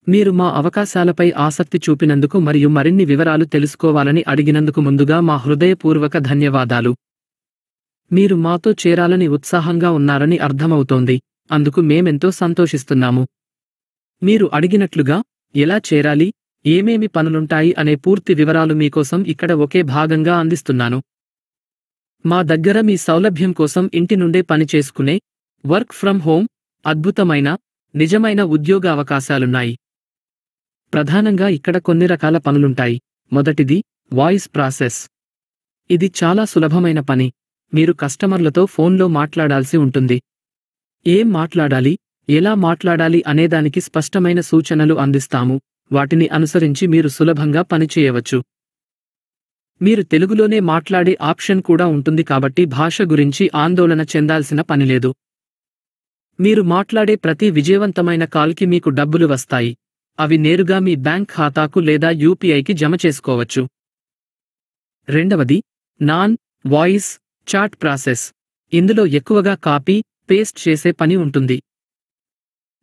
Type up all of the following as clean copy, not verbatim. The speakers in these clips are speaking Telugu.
మీరు మా అవకాశాలపై ఆసక్తి చూపినందుకు మరియు మరిన్ని వివరాలు తెలుసుకోవాలని అడిగినందుకు ముందుగా మా హృదయపూర్వక ధన్యవాదాలు. మీరు మాతో చేరాలని ఉత్సాహంగా ఉన్నారని అర్థమవుతోంది, అందుకు మేమెంతో సంతోషిస్తున్నాము. మీరు అడిగినట్లుగా, ఎలా చేరాలి, ఏమేమి పనులుంటాయి అనే పూర్తి వివరాలు మీకోసం ఇక్కడ ఒకే భాగంగా అందిస్తున్నాను. మా దగ్గర మీ సౌలభ్యం కోసం ఇంటి నుండే పని చేసుకునే వర్క్ ఫ్రం హోమ్ అద్భుతమైన, నిజమైన ఉద్యోగ అవకాశాలున్నాయి. ప్రధానంగా ఇక్కడ కొన్ని రకాల పనులుంటాయి. మొదటిది వాయిస్ ప్రాసెస్. ఇది చాలా సులభమైన పని. మీరు కస్టమర్లతో ఫోన్లో మాట్లాడాల్సి ఉంటుంది. ఏం మాట్లాడాలి, ఎలా మాట్లాడాలి అనేదానికి స్పష్టమైన సూచనలు అందిస్తాము. వాటిని అనుసరించి మీరు సులభంగా పనిచేయవచ్చు. మీరు తెలుగులోనే మాట్లాడే ఆప్షన్ కూడా ఉంటుంది కాబట్టి భాష గురించి ఆందోళన చెందాల్సిన పనిలేదు. మీరు మాట్లాడే ప్రతి విజయవంతమైన కాల్కి మీకు డబ్బులు వస్తాయి. అవి నేరుగా మీ బ్యాంక్ ఖాతాకు లేదా యూపీఐకి జమ చేసుకోవచ్చు. రెండవది నాన్ వాయిస్ చాట్ ప్రాసెస్. ఇందులో ఎక్కువగా కాపీ పేస్ట్ చేసే పని ఉంటుంది.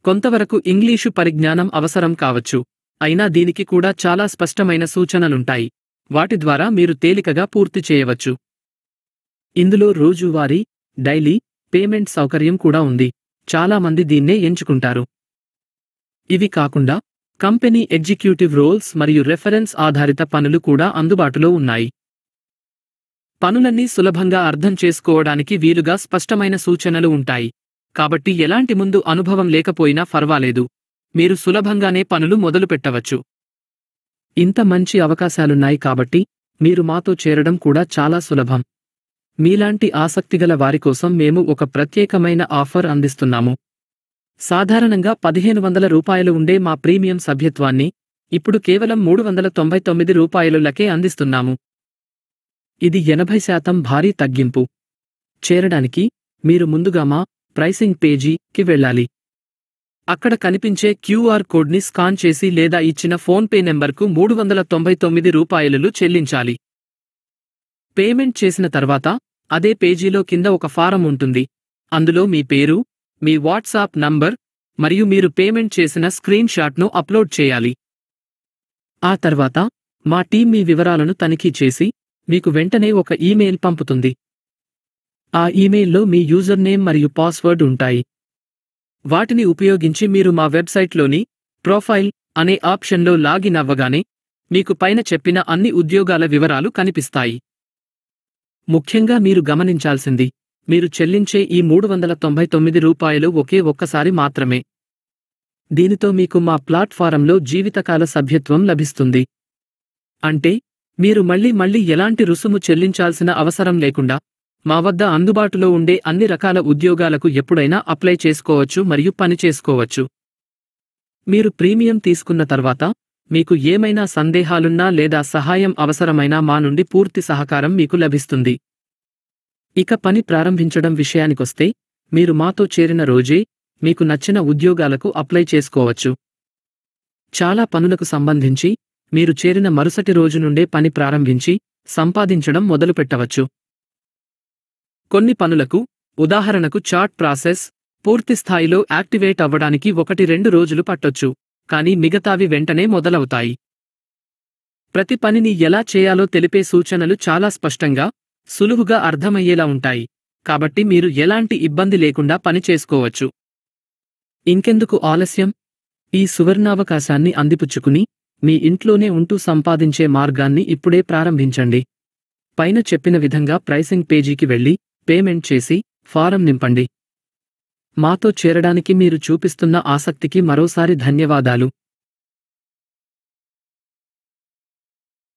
కొంతవరకు ఇంగ్లీషు పరిజ్ఞానం అవసరం కావచ్చు, అయినా దీనికి కూడా చాలా స్పష్టమైన సూచనలుంటాయి. వాటి ద్వారా మీరు తేలికగా పూర్తి చేయవచ్చు. ఇందులో రోజువారీ, డైలీ పేమెంట్ సౌకర్యం కూడా ఉంది. చాలామంది దీన్నే ఎంచుకుంటారు. ఇవి కాకుండా కంపెనీ ఎగ్జిక్యూటివ్ రోల్స్ మరియు రెఫరెన్స్ ఆధారిత పనులు కూడా అందుబాటులో ఉన్నాయి. పనులన్నీ సులభంగా అర్థం చేసుకోవడానికి వీలుగా స్పష్టమైన సూచనలు ఉంటాయి. కాబట్టి ఎలాంటి ముందు అనుభవం లేకపోయినా పర్వాలేదు, మీరు సులభంగానే పనులు మొదలుపెట్టవచ్చు. ఇంత మంచి అవకాశాలున్నాయి కాబట్టి మీరు మాతో చేరడం కూడా చాలా సులభం. మీలాంటి ఆసక్తిగల వారికోసం మేము ఒక ప్రత్యేకమైన ఆఫర్ అందిస్తున్నాము. సాధారణంగా 1500 రూపాయలు ఉండే మా ప్రీమియం సభ్యత్వాన్ని ఇప్పుడు కేవలం 399 రూపాయలులకే అందిస్తున్నాము. ఇది 80% భారీ తగ్గింపు. చేరడానికి మీరు ముందుగా మా ప్రైసింగ్ పేజీకి వెళ్ళాలి. అక్కడ కనిపించే క్యూఆర్ కోడ్ని స్కాన్ చేసి లేదా ఇచ్చిన ఫోన్పే నెంబర్కు 399 రూపాయలు చెల్లించాలి. పేమెంట్ చేసిన తర్వాత అదే పేజీలో కింద ఒక ఫారం ఉంటుంది. అందులో మీ పేరు, మీ వాట్సాప్ నంబర్ మరియు మీరు పేమెంట్ చేసిన స్క్రీన్ షాట్ను అప్లోడ్ చేయాలి. ఆ తర్వాత మా టీం మీ వివరాలను తనిఖీ చేసి మీకు వెంటనే ఒక ఈమెయిల్ పంపుతుంది. ఆ ఈమెయిల్లో మీ యూజర్ నేమ్ మరియు పాస్వర్డ్ ఉంటాయి. వాటిని ఉపయోగించి మీరు మా వెబ్సైట్లోని ప్రొఫైల్ అనే ఆప్షన్లో లాగిన్ అవ్వగానే మీకు పైన చెప్పిన అన్ని ఉద్యోగాల వివరాలు కనిపిస్తాయి. ముఖ్యంగా మీరు గమనించాల్సింది, మీరు చెల్లించే ఈ 399 రూపాయలు ఒకే ఒక్కసారి మాత్రమే. దీనితో మీకు మా ప్లాట్ఫారంలో జీవితకాల సభ్యత్వం లభిస్తుంది. అంటే మీరు మళ్ళీ ఎలాంటి రుసుము చెల్లించాల్సిన అవసరం లేకుండా మా వద్ద అందుబాటులో ఉండే అన్ని రకాల ఉద్యోగాలకు ఎప్పుడైనా అప్లై చేసుకోవచ్చు మరియు పని చేసుకోవచ్చు. మీరు ప్రీమియం తీసుకున్న తర్వాత మీకు ఏమైనా సందేహాలున్నా లేదా సహాయం అవసరమైనా మా నుండి పూర్తి సహకారం మీకు లభిస్తుంది. ఇక పని ప్రారంభించడం విషయానికొస్తే, మీరు మాతో చేరిన రోజే మీకు నచ్చిన ఉద్యోగాలకు అప్లై చేసుకోవచ్చు. చాలా పనులకు సంబంధించి మీరు చేరిన మరుసటి రోజు నుండే పని ప్రారంభించి సంపాదించడం మొదలుపెట్టవచ్చు. కొన్ని పనులకు, ఉదాహరణకు చాట్ ప్రాసెస్, పూర్తి స్థాయిలో యాక్టివేట్ అవ్వడానికి 1-2 రోజులు పట్టొచ్చు, కానీ మిగతావి వెంటనే మొదలవుతాయి. ప్రతి పనిని ఎలా చేయాలో తెలిపే సూచనలు చాలా స్పష్టంగా, సులువుగా అర్థమయ్యేలా ఉంటాయి. కాబట్టి మీరు ఎలాంటి ఇబ్బంది లేకుండా పని చేసుకోవచ్చు. ఇంకెందుకు ఆలస్యం? ఈ సువర్ణావకాశాన్ని అందిపుచ్చుకుని మీ ఇంట్లోనే ఉంటూ సంపాదించే మార్గాన్ని ఇప్పుడే ప్రారంభించండి. పైన చెప్పిన విధంగా ప్రైసింగ్ పేజీకి వెళ్ళి పేమెంట్ చేసి ఫారం నింపండి. మాతో చేరడానికి మీరు చూపిస్తున్న ఆసక్తికి మరోసారి ధన్యవాదాలు.